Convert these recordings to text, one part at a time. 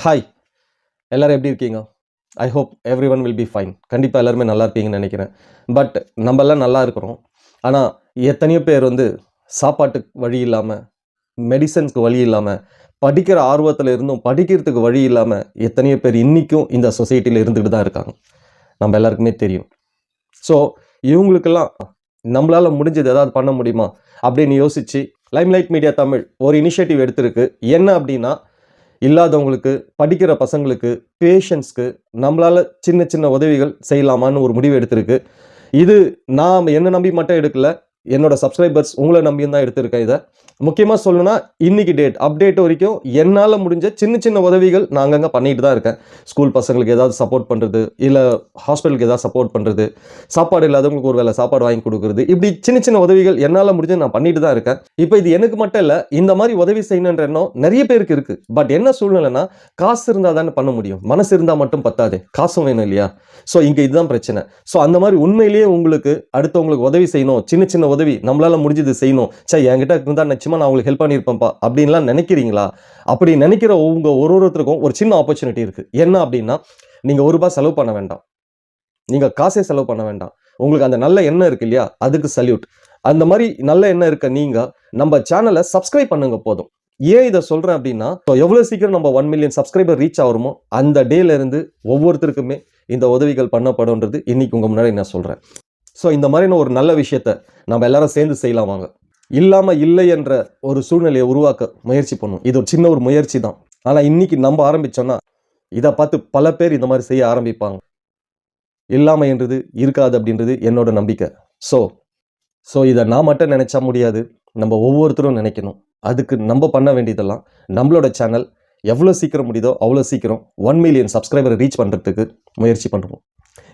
Hi, எல்லாரும் எப்படி இருக்கீங்க? I hope every one will be fine. கண்டிப்பாக எல்லாருமே நல்லா இருப்பீங்கன்னு நினைக்கிறேன். பட் நம்மெல்லாம் நல்லா இருக்கிறோம். ஆனால் எத்தனையோ பேர் சாப்பாட்டுக்கு வழி இல்லாமல், மெடிசன்ஸ்க்கு வழி இல்லாமல், படிக்கிற ஆர்வத்தில் இருந்தும் படிக்கிறதுக்கு வழி இல்லாமல் எத்தனையோ பேர் இன்றைக்கும் இந்த சொசைட்டியில் இருந்துகிட்டு தான் இருக்காங்க. நம்ம எல்லாருக்குமே தெரியும். ஸோ இவங்களுக்கெல்லாம் நம்மளால் முடிஞ்சது ஏதாவது பண்ண முடியுமா அப்படின்னு யோசித்து லைம்லைட் மீடியா தமிழ் ஒரு இனிஷியேட்டிவ் எடுத்திருக்கு. என்ன அப்படின்னா, இல்லாதவங்களுக்கு, படிக்கிற பசங்களுக்கு, பேஷண்ட்ஸ்க்கு நம்மளால் சின்ன சின்ன உதவிகள் செய்யலாமான்னு ஒரு முடிவு எடுத்திருக்கு. இது நான் என்ன நம்பி மட்டும் எடுக்கல, என்னோட சப்ஸ்கிரைபர்ஸ் உங்களை நம்பியும் தான் எடுத்திருக்கேன். இதை முக்கியமாக சொல்லணும்னா, இன்னைக்கு அப்டேட் வரைக்கும் என்னால் முடிஞ்ச சின்ன சின்ன உதவிகள் நான் அங்கங்கே பண்ணிட்டு தான் இருக்கேன். ஸ்கூல் பசங்களுக்கு ஏதாவது சப்போர்ட் பண்ணுறது, இல்லை ஹாஸ்பிட்டலுக்கு ஏதாவது சப்போர்ட் பண்ணுறது, சாப்பாடு இல்லாதவங்களுக்கு ஒரு வேளை சாப்பாடு வாங்கி கொடுக்குறது, இப்படி சின்ன சின்ன உதவிகள் என்னால் முடிஞ்ச நான் பண்ணிட்டு தான் இருக்கேன். இப்போ இது எனக்கு மட்டும் இல்லை, இந்த மாதிரி உதவி செய்யணுன்ற எண்ணம் நிறைய பேருக்கு இருக்குது. பட் என்ன சூழ்நிலைன்னா, காசு இருந்தால் தானே பண்ண முடியும், மனசு இருந்தால் மட்டும் பத்தாது, காசும் வேணும் இல்லையா? ஸோ இங்கே இதுதான் பிரச்சனை. ஸோ அந்த மாதிரி உண்மையிலேயே உங்களுக்கு அடுத்தவங்களுக்கு உதவி செய்யணும், சின்ன சின்ன உதவி நம்மளால் முடிஞ்சது செய்யணும், சரி என்கிட்ட இருந்தால் நிச்சயமாக நான் உங்களுக்கு ஹெல்ப் பண்ணியிருப்பேன்ப்பா அப்படின்லாம் நினைக்கிறீங்களா? அப்படி நினைக்கிற உங்கள் ஒருத்தருக்கும் ஒரு சின்ன ஆப்பர்ச்சுனிட்டி இருக்குது. என்ன அப்படின்னா, நீங்கள் ₹1 செலவு பண்ண வேண்டாம், நீங்கள் காசே செலவு பண்ண வேண்டாம். உங்களுக்கு அந்த நல்ல எண்ணம் இருக்கு இல்லையா, அதுக்கு சல்யூட். அந்த மாதிரி நல்ல எண்ணம் இருக்க நீங்கள் நம்ம சேனலை சப்ஸ்கிரைப் பண்ணுங்க போதும். ஏன் இதை சொல்கிறேன் அப்படின்னா, எவ்வளோ சீக்கிரம் நம்ம 1 மில்லியன் சப்ஸ்கிரைபர் ரீச் ஆகிறோமோ அந்த டேல இருந்து ஒவ்வொருத்தருக்குமே இந்த உதவிகள் பண்ணப்படும்ன்றது இன்னைக்கு உங்கள் முன்னாடி நான் சொல்கிறேன். ஸோ இந்த மாதிரியான ஒரு நல்ல விஷயத்தை நம்ம எல்லாரும் சேர்ந்து செய்யலாம் வாங்க. இல்லாமல் இல்லை என்ற ஒரு சூழ்நிலையை உருவாக்க முயற்சி பண்ணும். இது ஒரு சின்ன ஒரு முயற்சி தான். ஆனால் இன்னைக்கு நம்ம ஆரம்பித்தோன்னா இதை பார்த்து பல பேர் இந்த மாதிரி செய்ய ஆரம்பிப்பாங்க. இல்லாமல் என்றது இருக்காது அப்படின்றது என்னோட நம்பிக்கை. ஸோ இதை நான் மட்டும் நினைச்சா முடியாது, நம்ம ஒவ்வொருத்தரும் நினைக்கணும். அதுக்கு நம்ம பண்ண வேண்டியதெல்லாம், நம்மளோட சேனல் எவ்வளோ சீக்கிரம் முடியுதோ அவ்வளோ சீக்கிரம் 1 மில்லியன் சப்ஸ்கிரைபரை ரீச் பண்ணுறதுக்கு முயற்சி பண்ணுவோம்.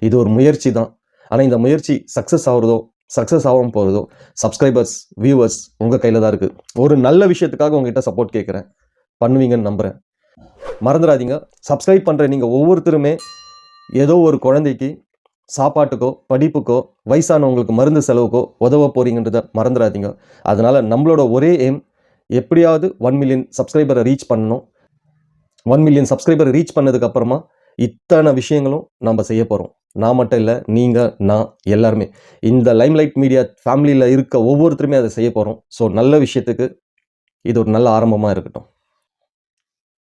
இது ஒரு முயற்சி தான். ஆனால் இந்த முயற்சி சக்ஸஸ் ஆகுறதோ சக்ஸஸ் ஆகாமல் போகிறதோ சப்ஸ்கிரைபர்ஸ், வியூவர்ஸ் உங்கள் கையில் தான் இருக்குது. ஒரு நல்ல விஷயத்துக்காக உங்ககிட்ட சப்போர்ட் கேட்குறேன், பண்ணுவீங்கன்னு நம்புகிறேன். மறந்துடாதீங்க, சப்ஸ்கிரைப் பண்ணுற நீங்கள் ஒவ்வொருத்தருமே ஏதோ ஒரு குழந்தைக்கு சாப்பாட்டுக்கோ, படிப்புக்கோ, வயசானவங்களுக்கு மருந்து செலவுக்கோ உதவ போறீங்கன்றதை மறந்துடாதீங்க. அதனால் நம்மளோட ஒரே எய்ம் எப்படியாவது 1 மில்லியன் சப்ஸ்கிரைபரை ரீச் பண்ணணும். 1 மில்லியன் சப்ஸ்கிரைபரை ரீச் பண்ணதுக்கு அப்புறமா இத்தனை விஷயங்களும் நம்ம செய்ய போகிறோம். நான் மட்டும் இல்லை, நீங்கள், நான் எல்லாருமே இந்த லைம்லைட் மீடியா ஃபேமிலியில் இருக்க ஒவ்வொருத்தருமே அதை செய்ய போகிறோம். ஸோ நல்ல விஷயத்துக்கு இது ஒரு நல்ல ஆரம்பமாக இருக்கட்டும்.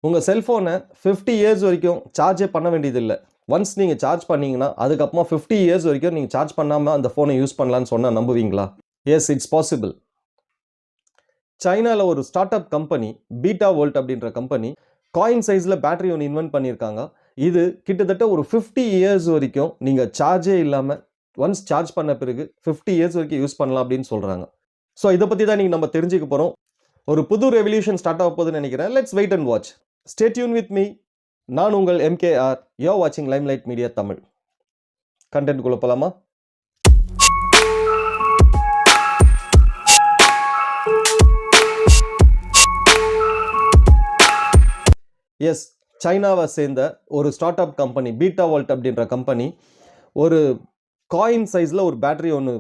உங்கள் செல்ஃபோனை 50 இயர்ஸ் வரைக்கும் சார்ஜே பண்ண வேண்டியதில்லை. ஒன்ஸ் நீங்கள் சார்ஜ் பண்ணீங்கன்னா அதுக்கப்புறமா 50 இயர்ஸ் வரைக்கும் நீங்கள் சார்ஜ் பண்ணாமல் அந்த ஃபோனை யூஸ் பண்ணலான்னு சொன்னால் நம்புவீங்களா? S, it's possible. சைனாவில் ஒரு start up company beta volt அப்படின்ற கம்பெனி காயின் சைஸில் பேட்டரி ஒன்று இன்வென்ட் பண்ணியிருக்காங்க. இது கிட்டத்தட்ட ஒரு 50 இயர்ஸ் வரைக்கும் நீங்கள் சார்ஜே இல்லாமல் ஒன்ஸ் சார்ஜ் பண்ண பிறகு 50 இயர்ஸ் வரைக்கும் யூஸ் பண்ணலாம் அப்படின்னு சொல்கிறாங்க. ஸோ இதை பற்றி தான் நீங்கள் நம்ம தெரிஞ்சுக்க போகிறோம். ஒரு புது ரெவல்யூஷன் ஸ்டார்ட் ஆக போகுதுன்னு நினைக்கிறேன். Let's wait and watch. Stay tune with me. நான் உங்கள் MKR. யூ ஆர் வாட்சிங் லைம்லைட் மீடியா தமிழ். கண்டென்ட்குள்ளே போகலாமா? எஸ், சைனாவை சேர்ந்த ஒரு start up company beta volt அப்படின்ற கம்பெனி ஒரு காயின் சைஸில் ஒரு பேட்டரி ஒன்று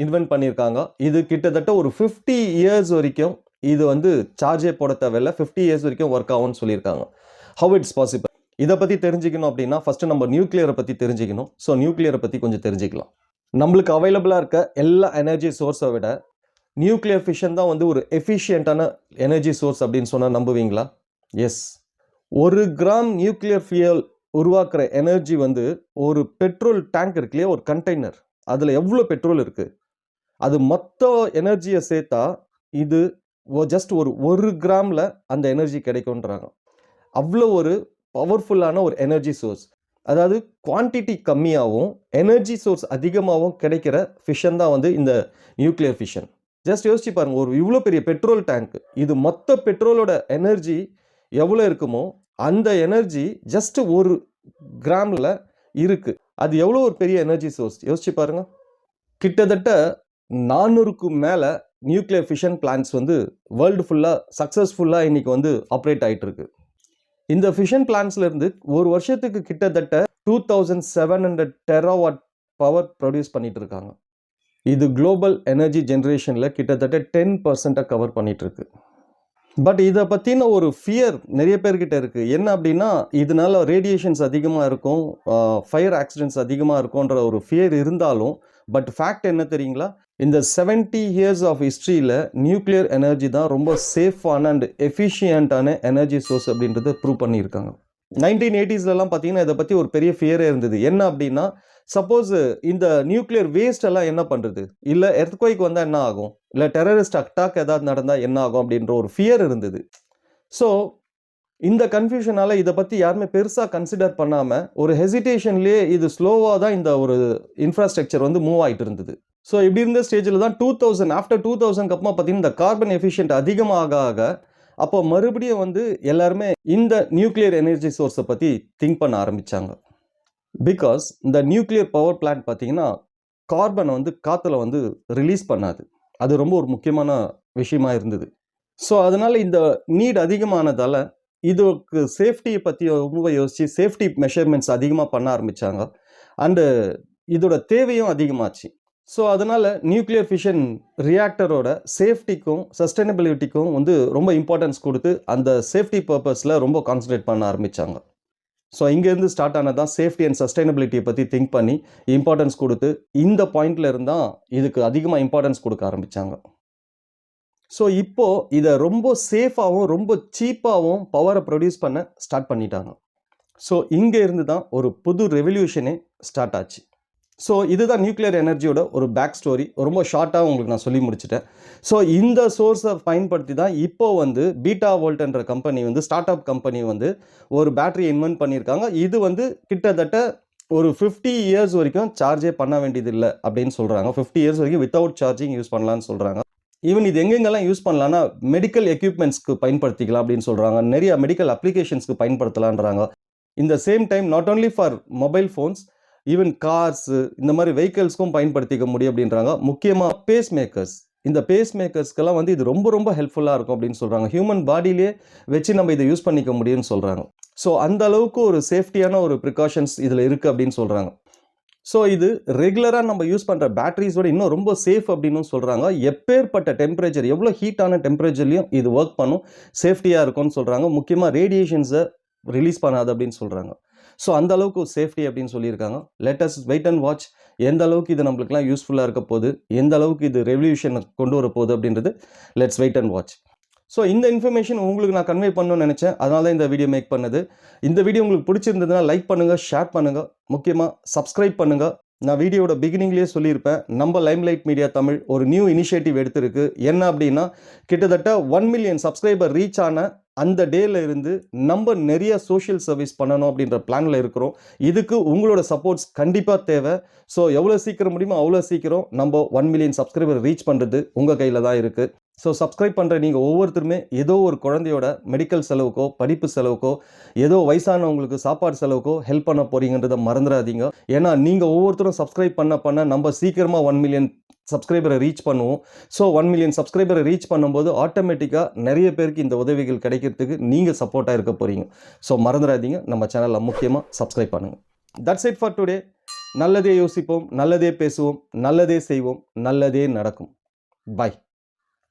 இன்வென்ட் பண்ணியிருக்காங்க. இது கிட்டத்தட்ட ஒரு 50 இயர்ஸ் வரைக்கும் இது சார்ஜே போட தேவையில்லை, 50 இயர்ஸ் வரைக்கும் ஒர்க் ஆகும்னு சொல்லியிருக்காங்க. How it's possible? இதை பற்றி தெரிஞ்சுக்கணும் அப்படின்னா ஃபஸ்ட்டு நம்ம நியூக்ளியரை பற்றி தெரிஞ்சுக்கணும். ஸோ நியூக்ளியரை பற்றி கொஞ்சம் தெரிஞ்சுக்கலாம். நம்மளுக்கு அவைலபிளாக இருக்க எல்லா எனர்ஜி சோர்ஸை விட நியூக்ளியர் ஃபிஷன் தான் ஒரு எஃபிஷியண்ட்டான எனர்ஜி சோர்ஸ் அப்படின்னு சொன்னால் நம்புவீங்களா? எஸ், 1 கிராம் நியூக்ளியர் ஃபியூயல் உருவாக்குற எனர்ஜி ஒரு பெட்ரோல் டேங்க் இருக்கு இல்லையா, ஒரு கண்டெய்னர், அதில் எவ்வளோ பெட்ரோல் இருக்குது, அது மொத்த எனர்ஜியை சேர்த்தா இது ஜஸ்ட் ஒரு கிராமில் அந்த எனர்ஜி கிடைக்கும்ன்றாங்க. அவ்வளோ ஒரு பவர்ஃபுல்லான ஒரு எனர்ஜி சோர்ஸ். அதாவது குவான்டிட்டி கம்மியாகவும் எனர்ஜி சோர்ஸ் அதிகமாகவும் கிடைக்கிற ஃபிஷன் தான் இந்த நியூக்ளியர் ஃபிஷன். ஜஸ்ட் யோசிச்சு பாருங்கள், இவ்வளோ பெரிய பெட்ரோல் டேங்க், இது மொத்த பெட்ரோலோட எனர்ஜி எவ்வளோ இருக்குமோ அந்த எனர்ஜி ஜஸ்ட் 1 கிராமில் இருக்குது. அது எவ்வளோ ஒரு பெரிய எனர்ஜி சோர்ஸ் யோசிச்சு பாருங்கள். கிட்டத்தட்ட 400க்கும் மேலே நியூக்ளியர் ஃபிஷன் பிளான்ட்ஸ் வேர்ல்டு ஃபுல்லாக சக்ஸஸ்ஃபுல்லாக இன்றைக்கி ஆப்ரேட் ஆகிட்டு இருக்கு. இந்த ஃபிஷன் பிளான்ட்ஸ்லேருந்து ஒரு வருஷத்துக்கு கிட்டத்தட்ட 2700 டெராவாட் பவர் ப்ரொடியூஸ் பண்ணிட்டு இருக்காங்க. இது குளோபல் எனர்ஜி ஜென்ரேஷனில் கிட்டத்தட்ட 10% கவர் பண்ணிட்டு இருக்கு. பட் இதை பற்றின ஒரு ஃபியர் நிறைய பேர்கிட்ட இருக்குது. என்ன அப்படின்னா, இதனால ரேடியேஷன்ஸ் அதிகமாக இருக்கும், ஃபயர் ஆக்சிடென்ட்ஸ் அதிகமாக இருக்கும்ன்ற ஒரு ஃபியர் இருந்தாலும், பட் ஃபேக்ட் என்ன தெரியுங்களா? இந்த 70 இயர்ஸ் ஆஃப் ஹிஸ்ட்ரியில் நியூக்ளியர் எனர்ஜி தான் ரொம்ப சேஃபான அண்ட் எஃபிஷியண்ட்டான எனர்ஜி சோர்ஸ் அப்படின்றத ப்ரூவ் பண்ணியிருக்காங்க. 1980ஸ்லாம் பார்த்தீங்கன்னா இதை பற்றி ஒரு பெரிய ஃபியரே இருந்தது. என்ன அப்படின்னா, சப்போஸ் இந்த நியூக்ளியர் வேஸ்ட் எல்லாம் என்ன பண்ணுறது, இல்லை எர்த்குவைக் வந்தால் என்ன ஆகும், இல்லை டெரரிஸ்ட் அட்டாக் ஏதாவது நடந்தால் என்ன ஆகும் அப்படின்ற ஒரு ஃபியர் இருந்தது. ஸோ இந்த கன்ஃபியூஷனால் இதை பற்றி யாருமே பெருசாக கன்சிடர் பண்ணாமல் ஒரு ஹெசிடேஷன்லேயே இது ஸ்லோவாக தான் இந்த ஒரு இன்ஃப்ராஸ்ட்ரக்சர் வந்து மூவ் ஆகிட்டு இருந்தது. ஸோ இப்படி இருந்த ஸ்டேஜில் தான் 2000 ஆஃப்டர் 2000 அப்புறமா பார்த்தீங்கன்னா இந்த கார்பன் எஃபிஷியன்ட் அதிகமாக ஆக அப்போ மறுபடியும் வந்து எல்லாருமே இந்த நியூக்ளியர் எனர்ஜி சோர்ஸை பற்றி திங்க் பண்ண ஆரம்பித்தாங்க. பிகாஸ் இந்த நியூக்ளியர் பவர் பிளான்ட் பார்த்தீங்கன்னா கார்பனை வந்து காற்றுல வந்து ரிலீஸ் பண்ணாது. அது ரொம்ப ஒரு முக்கியமான விஷயமா இருந்தது. ஸோ அதனால் இந்த நீட் அதிகமானதால் இதுக்கு சேஃப்டியை பற்றி ரொம்ப யோசித்து சேஃப்டி மெஷர்மெண்ட்ஸ் அதிகமாக பண்ண ஆரம்பித்தாங்க. அண்டு இதோட தேவையும் அதிகமாச்சு. ஸோ அதனால் நியூக்ளியர் ஃபிஷன் ரியாக்டரோட சேஃப்டிக்கும் சஸ்டைனபிலிட்டிக்கும் வந்து ரொம்ப இம்பார்ட்டன்ஸ் கொடுத்து அந்த சேஃப்டி பர்பஸில் ரொம்ப கான்சன்ட்ரேட் பண்ண ஆரம்பித்தாங்க. ஸோ இங்கேருந்து ஸ்டார்ட் ஆனதான் சேஃப்டி அண்ட் சஸ்டைனபிலிட்டியை பற்றி திங்க் பண்ணி இம்பார்ட்டன்ஸ் கொடுத்து இந்த பாயிண்டில் இருந்தால் இதுக்கு அதிகமாக இம்பார்ட்டன்ஸ் கொடுக்க ஆரம்பித்தாங்க. ஸோ இப்போது இதை ரொம்ப சேஃபாகவும் ரொம்ப சீப்பாகவும் பவரை ப்ரொடியூஸ் பண்ண ஸ்டார்ட் பண்ணிட்டாங்க. ஸோ இங்கே இருந்து தான் ஒரு புது ரெவல்யூஷனே ஸ்டார்ட் ஆச்சு. ஸோ இதுதான் நியூக்ளியர் எனர்ஜியோட ஒரு பேக் ஸ்டோரி. ரொம்ப ஷார்ட்டாக உங்களுக்கு நான் சொல்லி முடிச்சிட்டேன். ஸோ இந்த சோர்ஸை பயன்படுத்தி தான் இப்போ வந்து பீட்டா வோல்ட்ன்ற கம்பெனி வந்து ஸ்டார்ட் அப் கம்பெனி வந்து ஒரு பேட்டரி இன்வென்ட் பண்ணியிருக்காங்க. இது வந்து கிட்டத்தட்ட ஒரு 50 இயர்ஸ் வரைக்கும் சார்ஜே பண்ண வேண்டியதில்லை அப்படின்னு சொல்கிறாங்க. 50 இயர்ஸ் வரைக்கும் வித்தவுட் சார்ஜிங் யூஸ் பண்ணலான்னு சொல்கிறாங்க. ஈவன் இது எங்கெங்கெல்லாம் யூஸ் பண்ணலான்னா மெடிக்கல் எக்யூப்மெண்ட்ஸ்க்கு பயன்படுத்திக்கலாம் அப்படின்னு சொல்கிறாங்க. நிறைய மெடிக்கல் அப்ளிகேஷன்ஸ்க்கு பயன்படுத்தலான்றாங்க. இந்த same time not only for mobile phones, even cars இந்த மாதிரி வெஹிக்கிள்ஸ்க்கும் பயன்படுத்திக்க முடியும் அப்படின்றாங்க. முக்கியமாக பேஸ் மேக்கர்ஸ், இந்த பேஸ் மேக்கர்ஸ்க்கெல்லாம் வந்து இது ரொம்ப ரொம்ப ஹெல்ப்ஃபுல்லாக இருக்கும் அப்படின்னு சொல்கிறாங்க. ஹியூமன் பாடியிலே வச்சு நம்ம இதை யூஸ் பண்ணிக்க முடியும்னு சொல்கிறாங்க. ஸோ அந்த அளவுக்கு ஒரு சேஃப்டியான ஒரு ப்ரிகாஷன்ஸ் இதில் இருக்குது அப்படின்னு சொல்கிறாங்க. ஸோ இது ரெகுலராக நம்ம யூஸ் பண்ணுற பேட்டரிஸோட இன்னும் ரொம்ப சேஃப் அப்படின்னு சொல்கிறாங்க. எப்பேற்பட்ட டெம்பரேச்சர், எவ்வளோ ஹீட்டான டெம்பரேச்சர்லையும் இது ஒர்க் பண்ணும், சேஃப்டியாக இருக்கும்னு சொல்கிறாங்க. முக்கியமாக ரேடியேஷன்ஸை ரிலீஸ் பண்ணாது அப்படின்னு சொல்கிறாங்க. ஸோ அந்த அளவுக்கு சேஃப்டி அப்படின்னு சொல்லியிருக்காங்க. Let us wait and watch எந்த அளவுக்கு இது நம்மளுக்குலாம் யூஸ்ஃபுல்லாக இருக்க போகுது, எந்த அளவுக்கு இது ரெவல்யூஷனை கொண்டு வர போகுது அப்படின்றது let's wait and watch. So இந்த இன்ஃபர்மேஷன் உங்களுக்கு நான் கன்வே பண்ணணும்னு நினச்சேன். அதனால தான் இந்த வீடியோ மேக் பண்ணது. இந்த வீடியோ உங்களுக்கு பிடிச்சிருந்ததுன்னா லைக் பண்ணுங்கள், ஷேர் பண்ணுங்கள், முக்கியமாக சப்ஸ்கிரைப் பண்ணுங்கள். நான் வீடியோட பிகினிங்லேயே சொல்லியிருப்பேன், நம்ம லைம்லைட் மீடியா தமிழ் ஒரு நியூ இனிஷியேட்டிவ் எடுத்திருக்கு. என்ன அப்படின்னா, கிட்டத்தட்ட 1 மில்லியன் சப்ஸ்கிரைபர் ரீச் ஆன அந்த டேல இருந்து நம்ம நிறைய சோஷியல் சர்வீஸ் பண்ணணும் அப்படின்ற பிளானில் இருக்கிறோம். இதுக்கு உங்களோட சப்போர்ட்ஸ் கண்டிப்பாக தேவை. ஸோ எவ்வளோ சீக்கிரம் முடியுமோ அவ்வளோ சீக்கிரம் நம்ம 1 மில்லியன் சப்ஸ்கிரைபர் ரீச் பண்ணுறது உங்கள் கையில் தான் இருக்குது. ஸோ சப்ஸ்கிரைப் பண்ணுற நீங்கள் ஒவ்வொருத்தருமே ஏதோ ஒரு குழந்தையோட மெடிக்கல் செலவுக்கோ படிப்பு செலவுக்கோ ஏதோ வயசானவங்களுக்கு சாப்பாடு செலவுக்கோ ஹெல்ப் பண்ண போகிறீங்கன்றதை மறந்துடாதீங்க. ஏன்னா நீங்கள் ஒவ்வொருத்தரும் சப்ஸ்கிரைப் பண்ண நம்ம சீக்கிரமாக 1 மில்லியன் சப்ஸ்கிரைபரை ரீச் பண்ணுவோம். ஸோ 1 மில்லியன் சப்ஸ்கிரைபரை ரீச் பண்ணும்போது ஆட்டோமேட்டிக்காக நிறைய பேருக்கு இந்த உதவிகள் கிடைக்கிறதுக்கு நீங்கள் சப்போர்ட்டாக இருக்க போகிறீங்க. ஸோ மறந்துடாதீங்க, நம்ம சேனலில் முக்கியமாக சப்ஸ்கிரைப் பண்ணுங்கள். That's it for today. நல்லதே யோசிப்போம், நல்லதே பேசுவோம், நல்லதே செய்வோம், நல்லதே நடக்கும். பாய்.